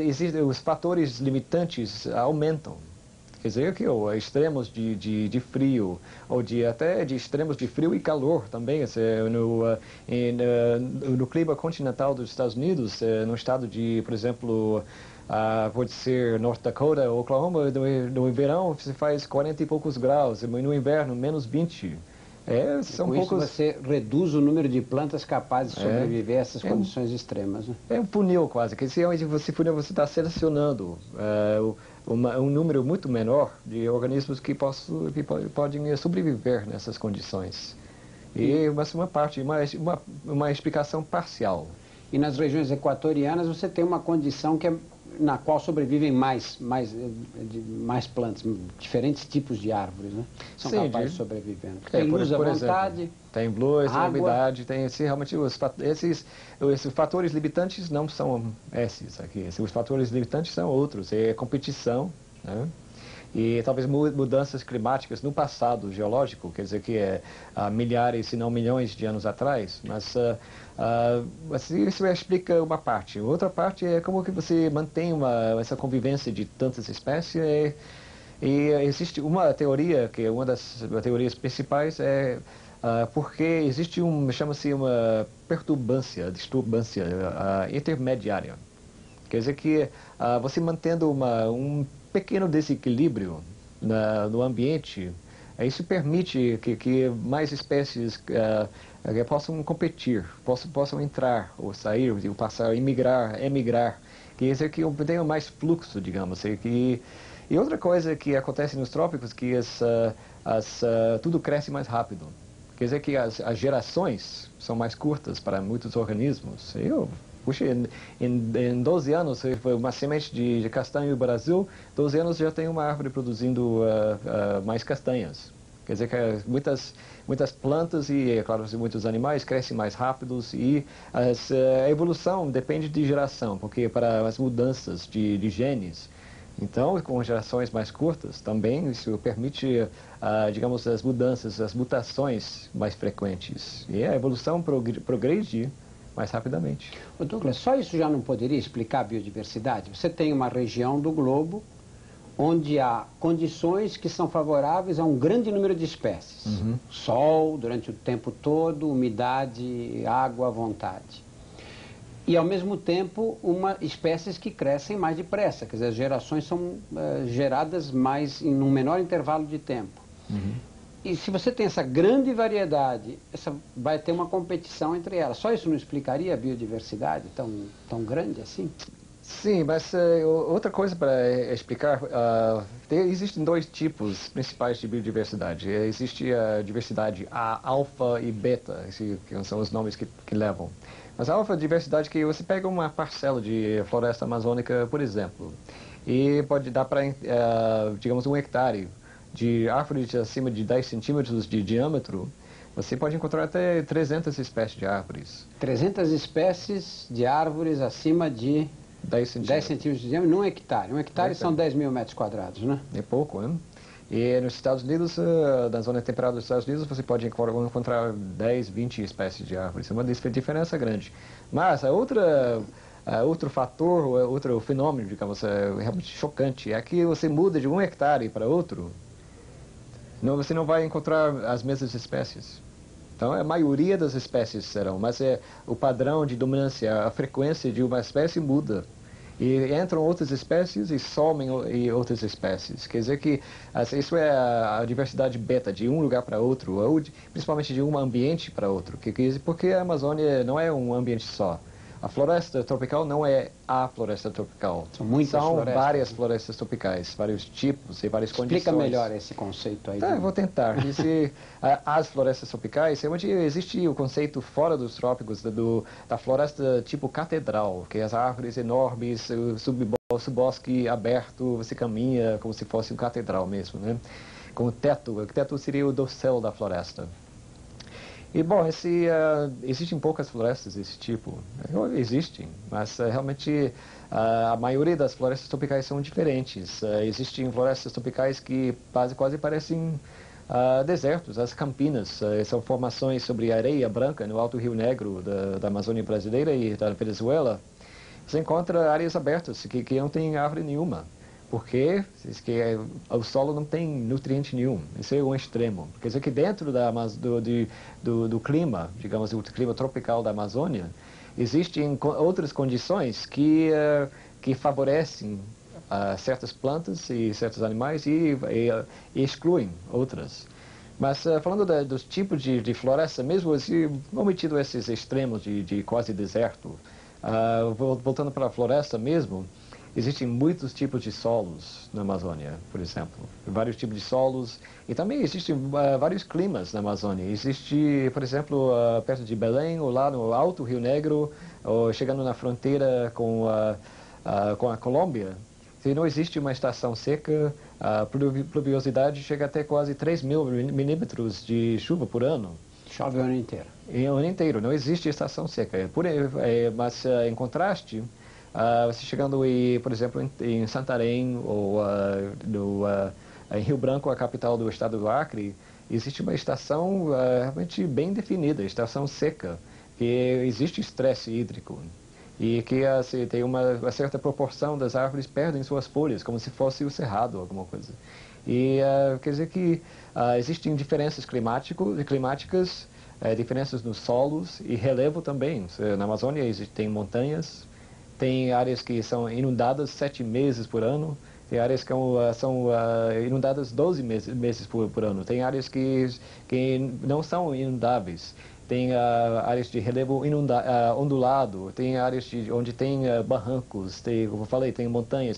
Existem os fatores limitantes aumentam. Quer dizer que extremos de frio, ou até de extremos de frio e calor também. No clima continental dos Estados Unidos, no estado de, por exemplo, pode ser North Dakota, Oklahoma, no verão você faz 40 e poucos graus, e no inverno menos 20. Com isso você reduz o número de plantas capazes de sobreviver a essas condições extremas. Né? É um funil quase, que se onde você está selecionando um número muito menor de organismos que podem sobreviver nessas condições. Mas uma explicação parcial. E nas regiões equatorianas você tem uma condição na qual sobrevivem mais plantas, diferentes tipos de árvores, né? São capazes de sobreviver. Tem luz à vontade, exemplo, tem luz, tem umidade, tem realmente esses fatores limitantes não são esses aqui. Os fatores limitantes são outros, é competição, né? E talvez mudanças climáticas no passado geológico, quer dizer que há milhares, se não milhões de anos atrás, mas isso explica uma parte. Outra parte é como que você mantém essa convivência de tantas espécies. E existe uma teoria, que é uma das teorias principais, porque existe chama-se uma disturbância intermediária. Quer dizer que você mantendo um pequeno desequilíbrio no ambiente, isso permite que mais espécies possam competir, possam entrar ou sair, passar, emigrar. Quer dizer que tenha mais fluxo, digamos. E outra coisa que acontece nos trópicos, que tudo cresce mais rápido. Quer dizer que as gerações são mais curtas para muitos organismos. Puxa, em 12 anos, foi uma semente de castanho no Brasil, 12 anos já tem uma árvore produzindo mais castanhas. Quer dizer que muitas plantas e, claro, muitos animais crescem mais rápidos e a evolução depende de geração, porque para as mudanças de genes, então, com gerações mais curtas, também isso permite, digamos, as mudanças, as mutações mais frequentes. E a evolução progride mais rapidamente. Ô Douglas, só isso já não poderia explicar a biodiversidade? Você tem uma região do globo onde há condições que são favoráveis a um grande número de espécies. Sol durante o tempo todo, umidade, água à vontade. E, ao mesmo tempo, espécies que crescem mais depressa, quer dizer, as gerações são geradas em um menor intervalo de tempo. E se você tem essa grande variedade, vai ter uma competição entre elas. Só isso não explicaria a biodiversidade tão grande assim? Sim, mas outra coisa para explicar, existem dois tipos principais de biodiversidade. Existe a diversidade alfa e beta, que são os nomes que levam. Mas a alfa-diversidade que você pega uma parcela de floresta amazônica, por exemplo, e pode dar para, digamos, 1 hectare de árvores acima de 10 centímetros de diâmetro, você pode encontrar até 300 espécies de árvores. 300 espécies de árvores acima de 10 centímetros de diâmetro num hectare. 1 hectare são 10 mil metros quadrados, né? É pouco, né? E nos Estados Unidos, na zona temperada dos Estados Unidos, você pode encontrar 10, 20 espécies de árvores. É uma diferença grande. Mas outro fator, outro fenômeno, digamos, realmente chocante, é que você muda de 1 hectare para outro, você não vai encontrar as mesmas espécies. Então, a maioria das espécies serão, mas o padrão de dominância, a frequência de uma espécie muda. E entram outras espécies e somem outras espécies. Quer dizer que isso é a diversidade beta, de um lugar para outro, ou principalmente de um ambiente para outro. Porque a Amazônia não é um ambiente só. A floresta tropical não é a floresta tropical. São várias florestas tropicais, vários tipos e várias condições. Explica melhor esse conceito aí. Vou tentar. As florestas tropicais, realmente existe o conceito fora dos trópicos da floresta tipo catedral, que é as árvores enormes, o subbosque aberto, você caminha como se fosse um catedral mesmo, né? Com o teto seria o dossel da floresta. E, bom, existem poucas florestas desse tipo. Existem, mas realmente a maioria das florestas tropicais são diferentes. Existem florestas tropicais que quase parecem desertos. As campinas são formações sobre areia branca no Alto Rio Negro da Amazônia brasileira e da Venezuela. você encontra áreas abertas que não tem árvore nenhuma. Porque o solo não tem nutriente nenhum. Isso é um extremo. Quer dizer que dentro do clima, digamos, o clima tropical da Amazônia, existem outras condições que favorecem certas plantas e certos animais e excluem outras. Mas falando dos tipos de floresta, mesmo assim, omitido esses extremos de quase deserto, voltando para a floresta mesmo, existem muitos tipos de solos na Amazônia, por exemplo. Vários tipos de solos. E também existem vários climas na Amazônia. Existe, por exemplo, perto de Belém, ou lá no Alto Rio Negro, ou chegando na fronteira com a Colômbia, não existe uma estação seca, a pluviosidade chega até quase 3.000 milímetros de chuva por ano. Chove o ano inteiro. O ano inteiro, não existe estação seca. Mas, em contraste, você chegando, por exemplo, em Santarém ou em Rio Branco, a capital do estado do Acre, existe uma estação realmente bem definida, estação seca, que existe estresse hídrico e que tem uma certa proporção das árvores perdem suas folhas, como se fosse o cerrado, alguma coisa. E quer dizer que existem diferenças climáticas, diferenças nos solos e relevo também. Na Amazônia tem montanhas, tem áreas que são inundadas 7 meses por ano, tem áreas que são inundadas 12 meses por ano, tem áreas que não são inundáveis, tem áreas de relevo ondulado, tem áreas onde tem barrancos, como eu falei, tem montanhas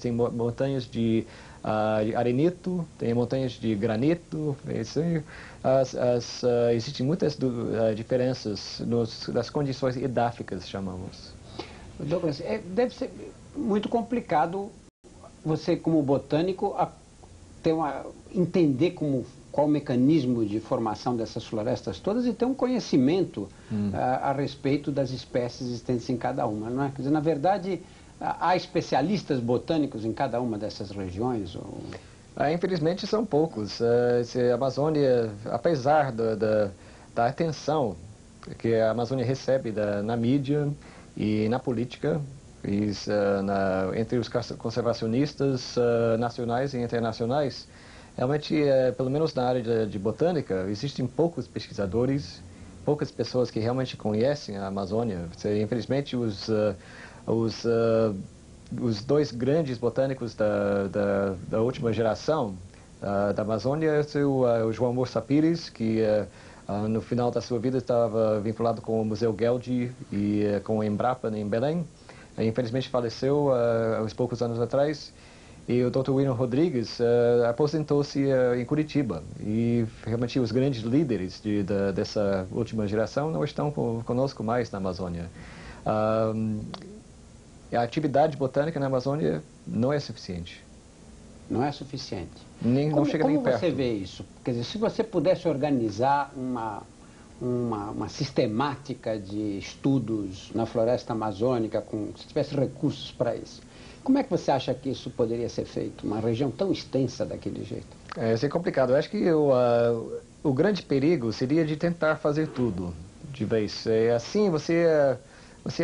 de arenito, tem montanhas de granito, existem muitas diferenças das condições edáficas, chamamos. Douglas, deve ser muito complicado você, como botânico, entender qual o mecanismo de formação dessas florestas todas e ter um conhecimento a respeito das espécies existentes em cada uma, não é? Quer dizer, na verdade, há especialistas botânicos em cada uma dessas regiões? Infelizmente são poucos. A Amazônia, apesar da atenção que a Amazônia recebe na mídia e na política, entre os conservacionistas nacionais e internacionais, realmente, pelo menos na área de botânica, existem poucos pesquisadores, poucas pessoas que realmente conhecem a Amazônia. Infelizmente, os dois grandes botânicos da última geração da Amazônia são o João Moça Pires, que no final da sua vida estava vinculado com o Museu Gueldi e com a Embrapa em Belém. Infelizmente faleceu há uns poucos anos atrás. E o Dr. William Rodrigues aposentou-se em Curitiba. E realmente os grandes líderes dessa última geração não estão conosco mais na Amazônia. A atividade botânica na Amazônia não é suficiente. Não é suficiente? Não chega nem perto. Como você vê isso? Quer dizer, se você pudesse organizar uma sistemática de estudos na floresta amazônica, se tivesse recursos para isso, como é que você acha que isso poderia ser feito? Uma região tão extensa daquele jeito? Isso é complicado. Eu acho que o grande perigo seria de tentar fazer tudo de vez. Assim você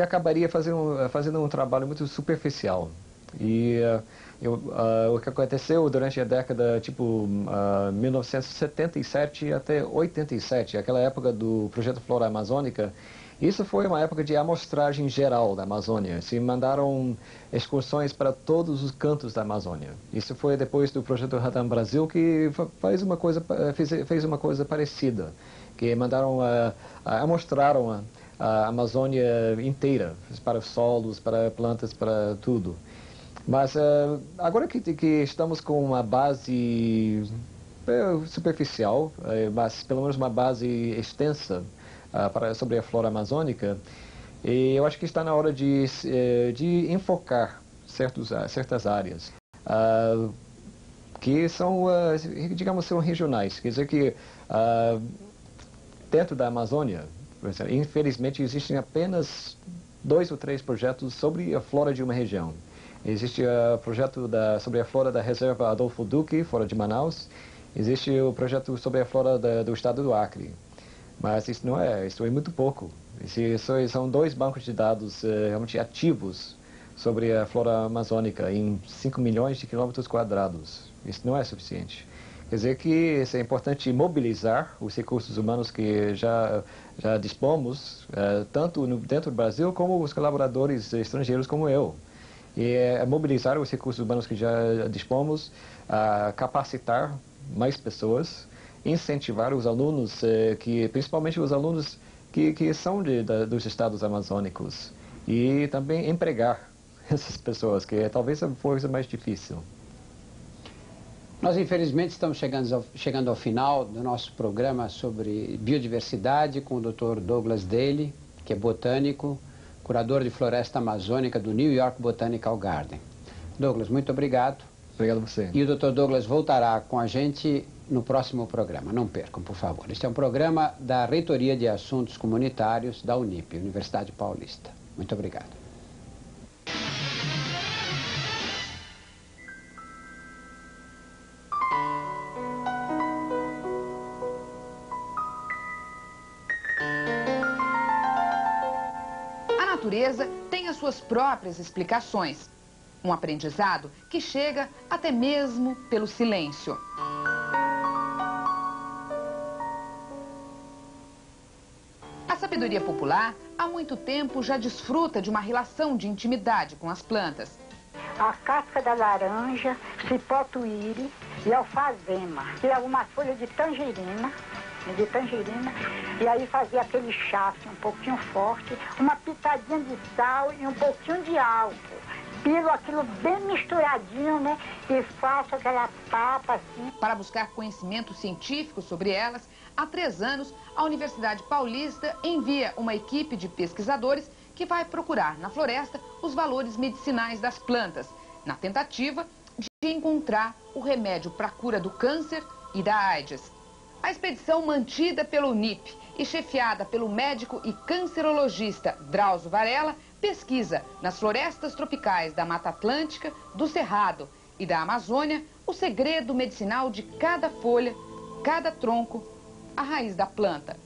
acabaria fazendo um trabalho muito superficial. E o que aconteceu durante a década, 1977 até 87, aquela época do Projeto Flora Amazônica, isso foi uma época de amostragem geral da Amazônia. Se mandaram excursões para todos os cantos da Amazônia. Isso foi depois do Projeto Ratam Brasil, que fez uma coisa parecida, que amostraram a Amazônia inteira, para os solos, para plantas, para tudo. Mas agora que estamos com uma base superficial, mas pelo menos uma base extensa sobre a flora amazônica, eu acho que está na hora de enfocar certas áreas que são, digamos, são regionais. Quer dizer que dentro da Amazônia, por exemplo, infelizmente existem apenas 2 ou 3 projetos sobre a flora de uma região. Existe o projeto sobre a flora da reserva Adolfo Duque, fora de Manaus. Existe o projeto sobre a flora do estado do Acre. Mas isso é muito pouco. São 2 bancos de dados realmente ativos sobre a flora amazônica em 5 milhões de quilômetros quadrados. Isso não é suficiente. Quer dizer que é importante mobilizar os recursos humanos que já dispomos, tanto dentro do Brasil como os colaboradores estrangeiros como eu. E mobilizar os recursos humanos que já dispomos, capacitar mais pessoas, incentivar os alunos, principalmente os alunos que são dos estados amazônicos, e também empregar essas pessoas, que talvez é a coisa mais difícil. Nós, infelizmente, estamos chegando ao final do nosso programa sobre biodiversidade com o Dr. Douglas Daly, que é botânico, curador de floresta amazônica do New York Botanical Garden. Douglas, muito obrigado. Obrigado a você. E o Dr. Douglas voltará com a gente no próximo programa. Não percam, por favor. Este é um programa da Reitoria de Assuntos Comunitários da Unip, Universidade Paulista. Muito obrigado. A natureza tem as suas próprias explicações. Um aprendizado que chega até mesmo pelo silêncio. A sabedoria popular, há muito tempo, já desfruta de uma relação de intimidade com as plantas. A casca da laranja, cipó-tuíri e alfazema. E algumas folhas de tangerina, e aí fazia aquele chá assim, um pouquinho forte, uma pitadinha de sal e um pouquinho de álcool. Pilo aquilo bem misturadinho, né? E faço aquela papa assim. Para buscar conhecimento científico sobre elas, há 3 anos, a Universidade Paulista envia uma equipe de pesquisadores que vai procurar na floresta os valores medicinais das plantas, na tentativa de encontrar o remédio para a cura do câncer e da AIDS. A expedição, mantida pelo Unip e chefiada pelo médico e cancerologista Drauzio Varela, pesquisa nas florestas tropicais da Mata Atlântica, do Cerrado e da Amazônia o segredo medicinal de cada folha, cada tronco, a raiz da planta.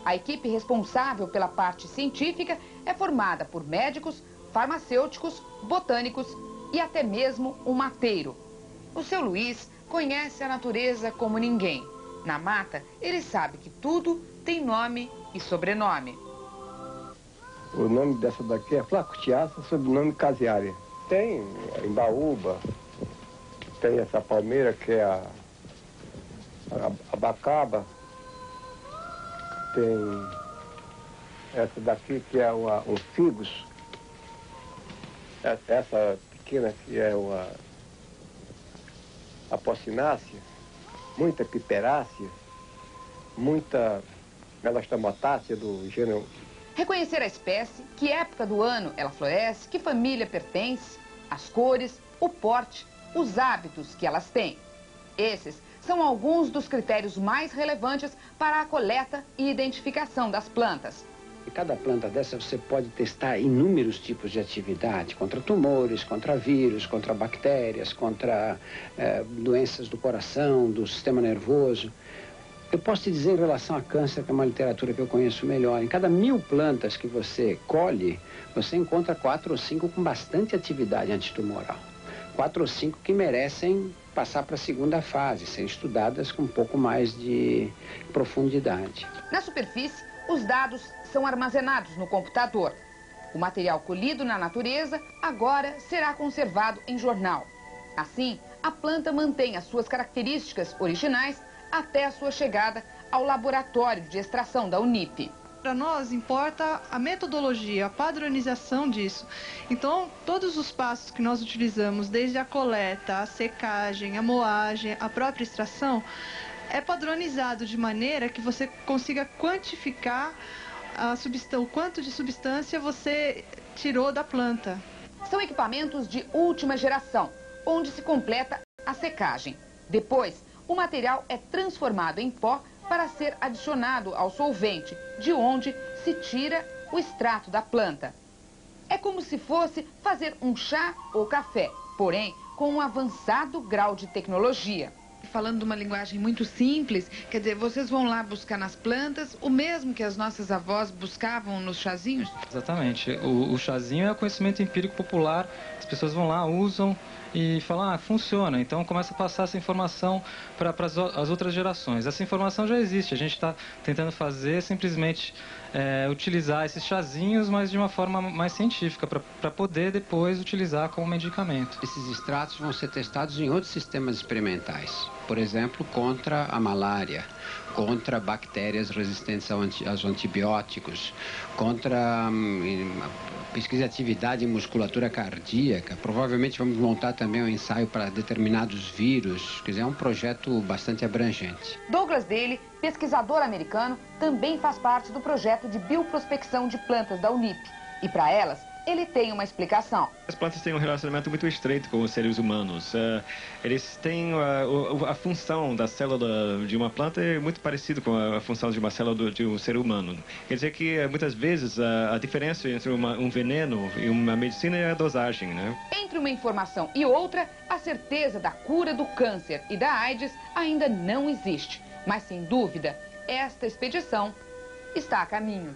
A equipe responsável pela parte científica é formada por médicos, farmacêuticos, botânicos e até mesmo um mateiro. O seu Luiz conhece a natureza como ninguém. Na mata, ele sabe que tudo tem nome e sobrenome. O nome dessa daqui é flacutiaça, sobrenome casiária. Tem embaúba, tem essa palmeira que é a abacaba, tem essa daqui que é o figos, essa pequena que é a pocinácea, muita piperácea, muita melastomatácea do gênero. Reconhecer a espécie, que época do ano ela floresce, que família pertence, as cores, o porte, os hábitos que elas têm. Esses são alguns dos critérios mais relevantes para a coleta e identificação das plantas. Em cada planta dessa você pode testar inúmeros tipos de atividade, contra tumores, contra vírus, contra bactérias, contra doenças do coração, do sistema nervoso. Eu posso te dizer em relação a câncer, que é uma literatura que eu conheço melhor, em cada 1000 plantas que você colhe, você encontra 4 ou 5 com bastante atividade antitumoral. 4 ou 5 que merecem passar para a segunda fase, ser estudadas com um pouco mais de profundidade. Na superfície, os dados são armazenados no computador. O material colhido na natureza agora será conservado em jornal. Assim, a planta mantém as suas características originais até a sua chegada ao laboratório de extração da Unip. Para nós importa a metodologia, a padronização disso. Então, todos os passos que nós utilizamos, desde a coleta, a secagem, a moagem, a própria extração, é padronizado de maneira que você consiga quantificar o quanto de substância você tirou da planta. São equipamentos de última geração, onde se completa a secagem. Depois, o material é transformado em pó para ser adicionado ao solvente, de onde se tira o extrato da planta. É como se fosse fazer um chá ou café, porém com um avançado grau de tecnologia. Falando de uma linguagem muito simples, quer dizer, vocês vão lá buscar nas plantas o mesmo que as nossas avós buscavam nos chazinhos? Exatamente. O chazinho é o conhecimento empírico popular. As pessoas vão lá, usam e falam, funciona. Então começa a passar essa informação para as outras gerações. Essa informação já existe. A gente está tentando fazer simplesmente utilizar esses chazinhos, mas de uma forma mais científica, para poder depois utilizar como medicamento. Esses extratos vão ser testados em outros sistemas experimentais. Por exemplo, contra a malária, contra bactérias resistentes aos antibióticos, contra pesquisa de atividade em musculatura cardíaca. Provavelmente vamos montar também um ensaio para determinados vírus. Quer dizer, é um projeto bastante abrangente. Douglas Daly, pesquisador americano, também faz parte do projeto de bioprospecção de plantas da Unip. E para elas, ele tem uma explicação. As plantas têm um relacionamento muito estreito com os seres humanos. Eles têm a função da célula de uma planta é muito parecida com a função de uma célula de um ser humano. Quer dizer que muitas vezes a diferença entre um veneno e uma medicina é a dosagem, né? Entre uma informação e outra, a certeza da cura do câncer e da AIDS ainda não existe. Mas sem dúvida, esta expedição está a caminho.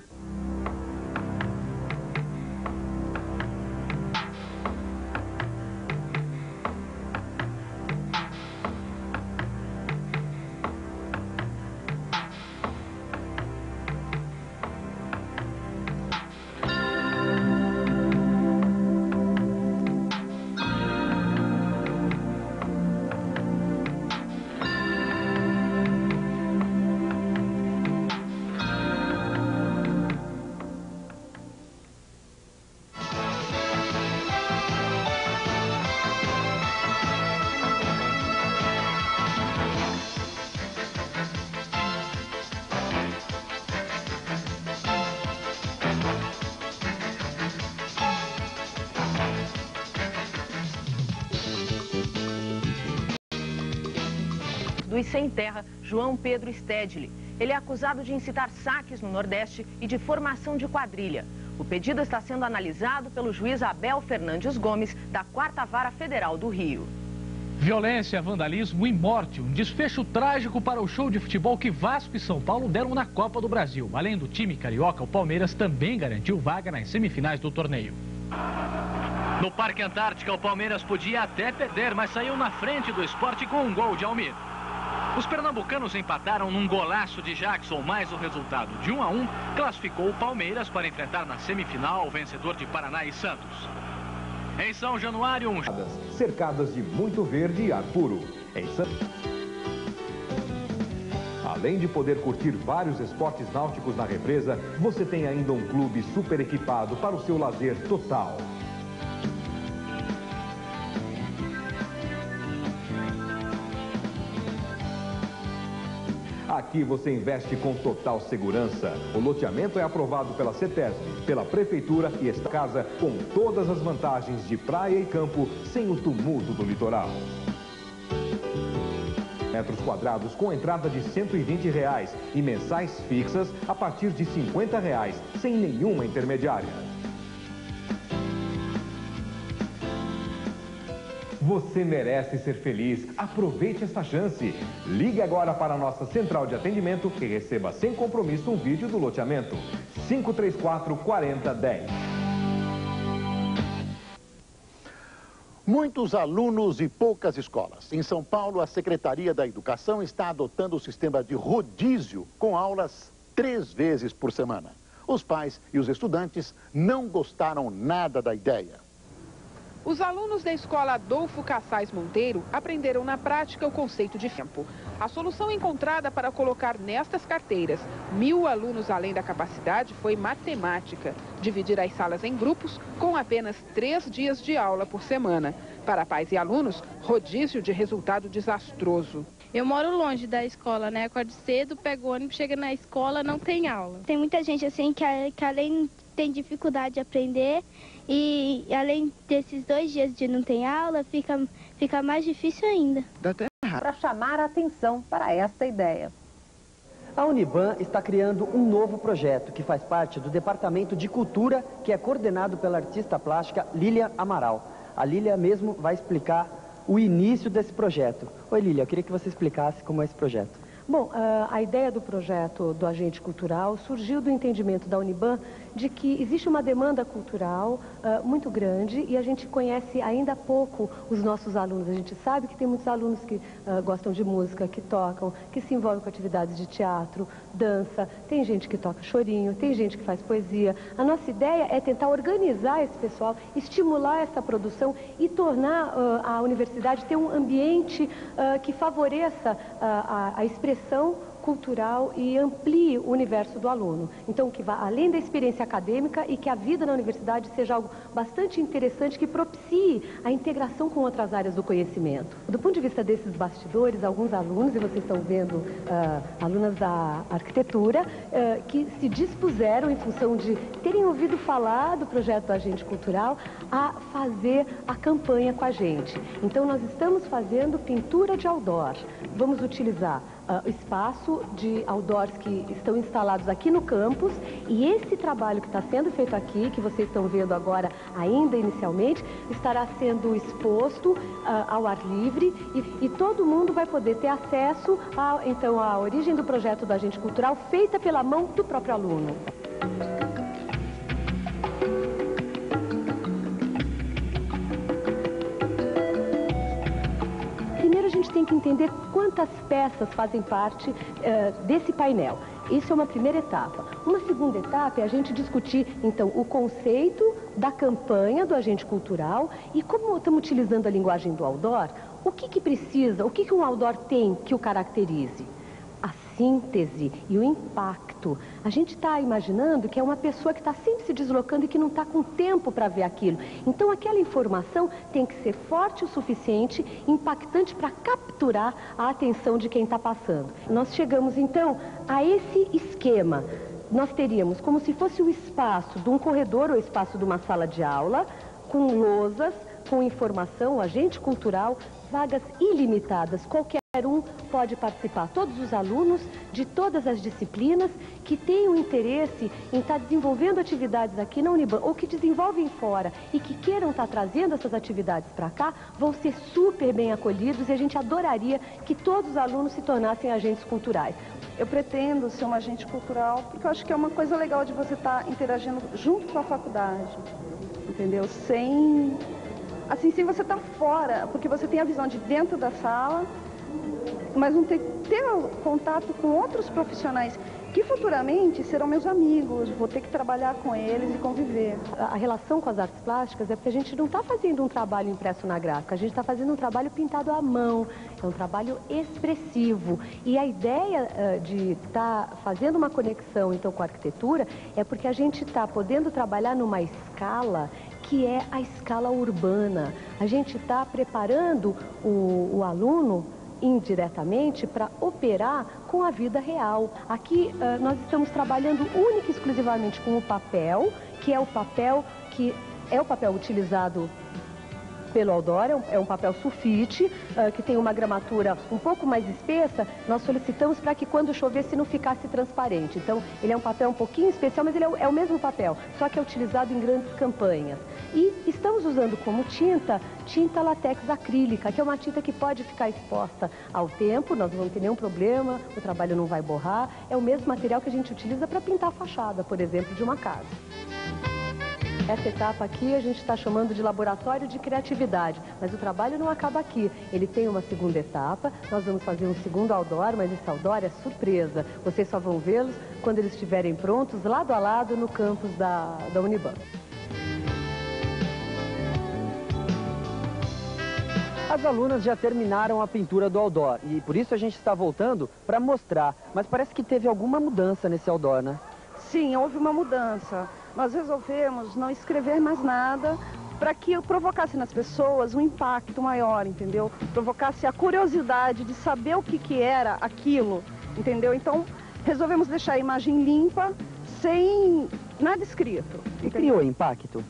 Do Sem Terra, João Pedro Stedley. Ele é acusado de incitar saques no Nordeste e de formação de quadrilha. O pedido está sendo analisado pelo juiz Abel Fernandes Gomes, da 4ª Vara Federal do Rio. Violência, vandalismo e morte. Um desfecho trágico para o show de futebol que Vasco e São Paulo deram na Copa do Brasil. Além do time carioca, o Palmeiras também garantiu vaga nas semifinais do torneio. No Parque Antártica, o Palmeiras podia até perder, mas saiu na frente do Sport com um gol de Almir. Os pernambucanos empataram num golaço de Jackson, mas o resultado de 1-1 classificou o Palmeiras para enfrentar na semifinal o vencedor de Paraná e Santos. Em São Januário, cercadas de muito verde e ar puro. Além de poder curtir vários esportes náuticos na represa, você tem ainda um clube super equipado para o seu lazer total. Aqui você investe com total segurança. O loteamento é aprovado pela CETESB, pela Prefeitura e esta casa com todas as vantagens de praia e campo, sem o tumulto do litoral. Metros quadrados com entrada de R$ 120 e mensais fixas a partir de R$ 50, sem nenhuma intermediária. Você merece ser feliz. Aproveite esta chance. Ligue agora para a nossa central de atendimento e receba sem compromisso um vídeo do loteamento. 534-4010. Muitos alunos e poucas escolas. Em São Paulo, a Secretaria da Educação está adotando o sistema de rodízio com aulas 3 vezes por semana. Os pais e os estudantes não gostaram nada da ideia. Os alunos da escola Adolfo Cassais Monteiro aprenderam na prática o conceito de tempo. A solução encontrada para colocar nestas carteiras 1.000 alunos além da capacidade foi matemática. Dividir as salas em grupos com apenas 3 dias de aula por semana. Para pais e alunos, rodízio de resultado desastroso. Eu moro longe da escola, né? Acordo cedo, pego o ônibus, chego na escola, não tem aula. Tem muita gente assim que além tem dificuldade de aprender e além desses 2 dias de não ter aula, fica mais difícil ainda. Para chamar a atenção para esta ideia. A Uniban está criando um novo projeto que faz parte do Departamento de Cultura, que é coordenado pela artista plástica Lília Amaral. A Lília mesmo vai explicar o início desse projeto. Oi, Lília, eu queria que você explicasse como é esse projeto. Bom, a ideia do projeto do Agente Cultural surgiu do entendimento da Uniban de que existe uma demanda cultural muito grande e a gente conhece ainda pouco os nossos alunos. A gente sabe que tem muitos alunos que gostam de música, que tocam, que se envolvem com atividades de teatro, dança, tem gente que toca chorinho, tem gente que faz poesia. A nossa ideia é tentar organizar esse pessoal, estimular essa produção e tornar a universidade ter um ambiente que favoreça a expressão cultural e amplie o universo do aluno. Então, que vá além da experiência acadêmica e que a vida na universidade seja algo bastante interessante, que propicie a integração com outras áreas do conhecimento. Do ponto de vista desses bastidores, alguns alunos, e vocês estão vendo alunas da arquitetura, que se dispuseram, em função de terem ouvido falar do projeto do Agente Cultural, a fazer a campanha com a gente. Então, nós estamos fazendo pintura de outdoor. Vamos utilizar espaço de outdoors que estão instalados aqui no campus, e esse trabalho que está sendo feito aqui, que vocês estão vendo agora ainda inicialmente, estará sendo exposto ao ar livre e todo mundo vai poder ter acesso então, à origem do projeto do Agente Cultural, feita pela mão do próprio aluno. A gente tem que entender quantas peças fazem parte desse painel. Isso é uma primeira etapa. Uma segunda etapa é a gente discutir, então, o conceito da campanha do Agente Cultural e como estamos utilizando a linguagem do outdoor, o que precisa, o que um outdoor tem que o caracterize? A síntese e o impacto. A gente está imaginando que é uma pessoa que está sempre se deslocando e que não está com tempo para ver aquilo. Então, aquela informação tem que ser forte o suficiente, impactante para capturar a atenção de quem está passando. Nós chegamos, então, a esse esquema. Nós teríamos como se fosse o espaço de um corredor ou espaço de uma sala de aula, com lousas, com informação, o Agente Cultural, vagas ilimitadas, qualquer um pode participar, todos os alunos de todas as disciplinas que tenham interesse em estar desenvolvendo atividades aqui na Uniban ou que desenvolvem fora e que queiram estar trazendo essas atividades para cá, vão ser super bem acolhidos e a gente adoraria que todos os alunos se tornassem agentes culturais. Eu pretendo ser uma agente cultural porque eu acho que é uma coisa legal de você estar interagindo junto com a faculdade, entendeu? Sem você estar fora, porque você tem a visão de dentro da sala, mas não ter contato com outros profissionais que futuramente serão meus amigos, vou ter que trabalhar com eles e conviver. A relação com as artes plásticas é porque a gente não está fazendo um trabalho impresso na gráfica, a gente está fazendo um trabalho pintado à mão, é um trabalho expressivo. E a ideia de estar fazendo uma conexão então com a arquitetura é porque a gente está podendo trabalhar numa escala que é a escala urbana. A gente está preparando o aluno indiretamente para operar com a vida real. Aqui nós estamos trabalhando única e exclusivamente com o papel, que é o papel utilizado pelo outdoor, é um papel sulfite, que tem uma gramatura um pouco mais espessa. Nós solicitamos para que quando chovesse não ficasse transparente. Então, ele é um papel um pouquinho especial, mas ele é o mesmo papel, só que é utilizado em grandes campanhas. E estamos usando como tinta látex acrílica, que é uma tinta que pode ficar exposta ao tempo, nós não vamos ter nenhum problema, o trabalho não vai borrar. É o mesmo material que a gente utiliza para pintar a fachada, por exemplo, de uma casa. Essa etapa aqui a gente está chamando de laboratório de criatividade, mas o trabalho não acaba aqui. Ele tem uma segunda etapa, nós vamos fazer um segundo outdoor, mas esse outdoor é surpresa. Vocês só vão vê-los quando eles estiverem prontos, lado a lado, no campus da Uniban. As alunas já terminaram a pintura do outdoor e por isso a gente está voltando para mostrar, mas parece que teve alguma mudança nesse outdoor, né? Sim, houve uma mudança. Nós resolvemos não escrever mais nada para que eu provocasse nas pessoas um impacto maior, entendeu? Provocasse a curiosidade de saber o que era aquilo, entendeu? Então, resolvemos deixar a imagem limpa, sem nada escrito. E criou impacto?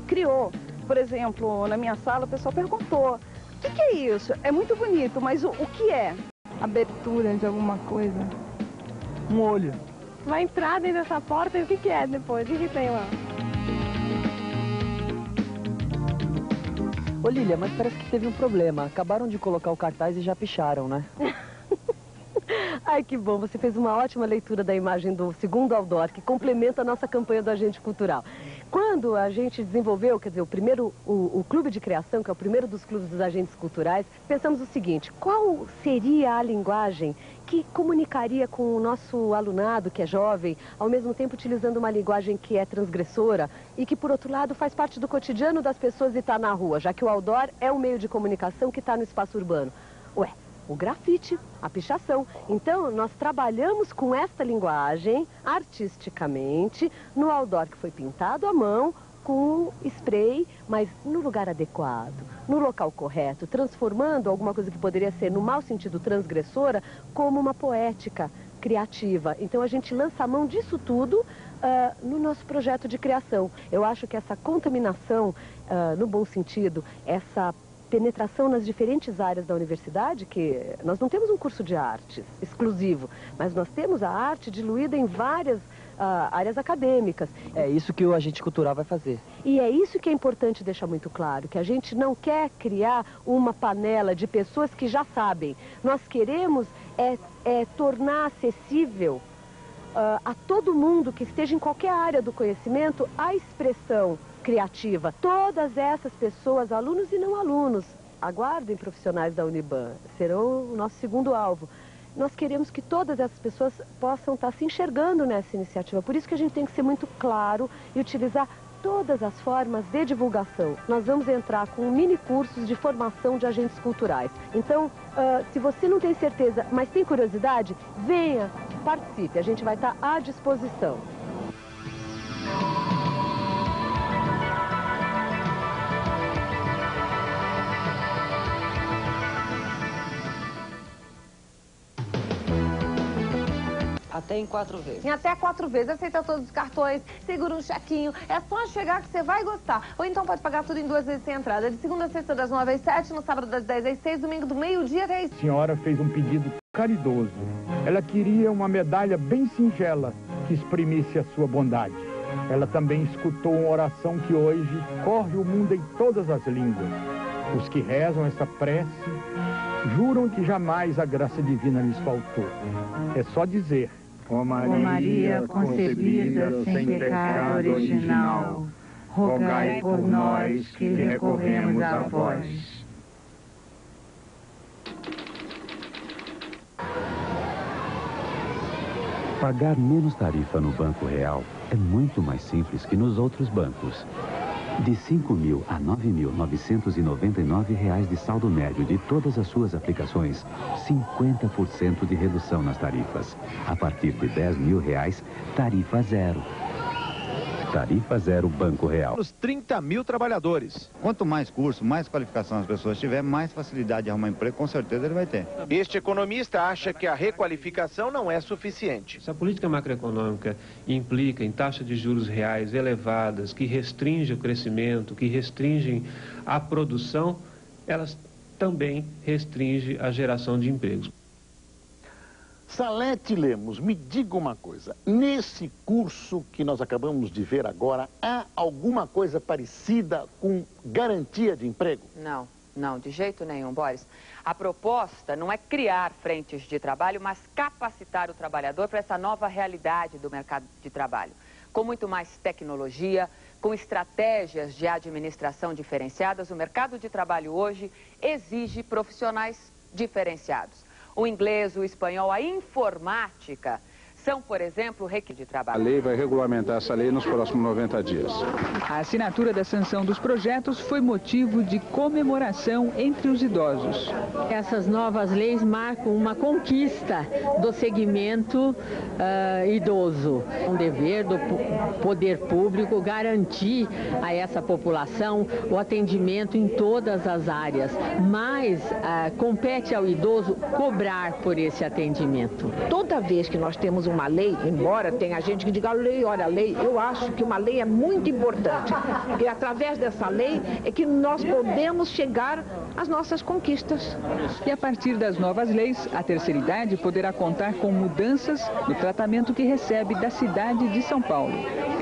Criou. Por exemplo, na minha sala o pessoal perguntou: o que é isso? É muito bonito, mas o que é? Abertura de alguma coisa. Um olho. Vai entrar dentro dessa porta e o que é depois? O que tem lá? Ô Lília, mas parece que teve um problema. Acabaram de colocar o cartaz e já picharam, né? Ai, que bom, você fez uma ótima leitura da imagem do segundo outdoor, que complementa a nossa campanha do Agente Cultural. Quando a gente desenvolveu, quer dizer, o Clube de Criação, que é o primeiro dos clubes dos agentes culturais, pensamos o seguinte: qual seria a linguagem que comunicaria com o nosso alunado, que é jovem, ao mesmo tempo utilizando uma linguagem que é transgressora e que, por outro lado, faz parte do cotidiano das pessoas e está na rua, já que o outdoor é um meio de comunicação que está no espaço urbano? Ué, o grafite, a pichação. Então, nós trabalhamos com esta linguagem artisticamente no outdoor que foi pintado à mão, com spray, mas no lugar adequado, no local correto, transformando alguma coisa que poderia ser, no mau sentido, transgressora, como uma poética criativa. Então, a gente lança a mão disso tudo no nosso projeto de criação. Eu acho que essa contaminação, no bom sentido, essa penetração nas diferentes áreas da universidade, que nós não temos um curso de artes exclusivo, mas nós temos a arte diluída em várias áreas acadêmicas. É isso que o agente cultural vai fazer. E é isso que é importante deixar muito claro, que a gente não quer criar uma panela de pessoas que já sabem. Nós queremos tornar acessível a todo mundo que esteja em qualquer área do conhecimento a expressão criativa. Todas essas pessoas, alunos e não alunos, aguardem profissionais da Uniban, serão o nosso segundo alvo. Nós queremos que todas essas pessoas possam estar se enxergando nessa iniciativa. Por isso que a gente tem que ser muito claro e utilizar todas as formas de divulgação. Nós vamos entrar com mini cursos de formação de agentes culturais. Então, se você não tem certeza, mas tem curiosidade, venha, participe. A gente vai estar à disposição. Até em 4 vezes. Em até 4 vezes. Aceita todos os cartões, segura um chequinho. É só chegar que você vai gostar. Ou então pode pagar tudo em 2 vezes sem entrada. De segunda a sexta das 9 às 7, no sábado das 10 às 6, domingo do meio-dia até às... A senhora fez um pedido caridoso. Ela queria uma medalha bem singela que exprimisse a sua bondade. Ela também escutou uma oração que hoje corre o mundo em todas as línguas. Os que rezam essa prece juram que jamais a graça divina lhes faltou. É só dizer: Ó Maria concebida sem pecado original, rogai por nós que recorremos a vós. Pagar menos tarifa no Banco Real é muito mais simples que nos outros bancos. De R$ 5.000 a R$ 9.999 de saldo médio de todas as suas aplicações, 50% de redução nas tarifas. A partir de R$ 10.000, tarifa zero. Tarifa zero Banco Real. Os 30 mil trabalhadores. Quanto mais curso, mais qualificação as pessoas tiverem, mais facilidade de arrumar emprego, com certeza ele vai ter. Este economista acha que a requalificação não é suficiente. Se a política macroeconômica implica em taxas de juros reais elevadas, que restringem o crescimento, que restringem a produção, elas também restringem a geração de empregos. Salete Lemos, me diga uma coisa, nesse curso que nós acabamos de ver agora, há alguma coisa parecida com garantia de emprego? Não, não, de jeito nenhum, Boris. A proposta não é criar frentes de trabalho, mas capacitar o trabalhador para essa nova realidade do mercado de trabalho. Com muito mais tecnologia, com estratégias de administração diferenciadas, o mercado de trabalho hoje exige profissionais diferenciados. O inglês, o espanhol, a informática são, por exemplo, requisitos de trabalho. A lei vai regulamentar essa lei nos próximos 90 dias. A assinatura da sanção dos projetos foi motivo de comemoração entre os idosos. Essas novas leis marcam uma conquista do segmento idoso. Um dever do poder público garantir a essa população o atendimento em todas as áreas, mas compete ao idoso cobrar por esse atendimento. Toda vez que nós temos uma lei, embora tenha gente que diga lei, olha, lei, eu acho que uma lei é muito importante, porque através dessa lei é que nós podemos chegar às nossas conquistas. E a partir das novas leis, a terceira idade poderá contar com mudanças no tratamento que recebe da cidade de São Paulo.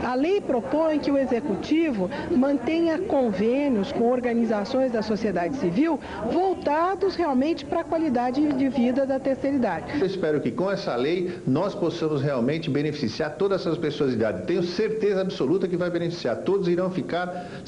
A lei propõe que o Executivo mantenha convênios com organizações da sociedade civil voltados realmente para a qualidade de vida da terceira idade. Eu espero que com essa lei nós possamos realmente beneficiar todas essas pessoas de idade. Tenho certeza absoluta que vai beneficiar. Todos irão ficar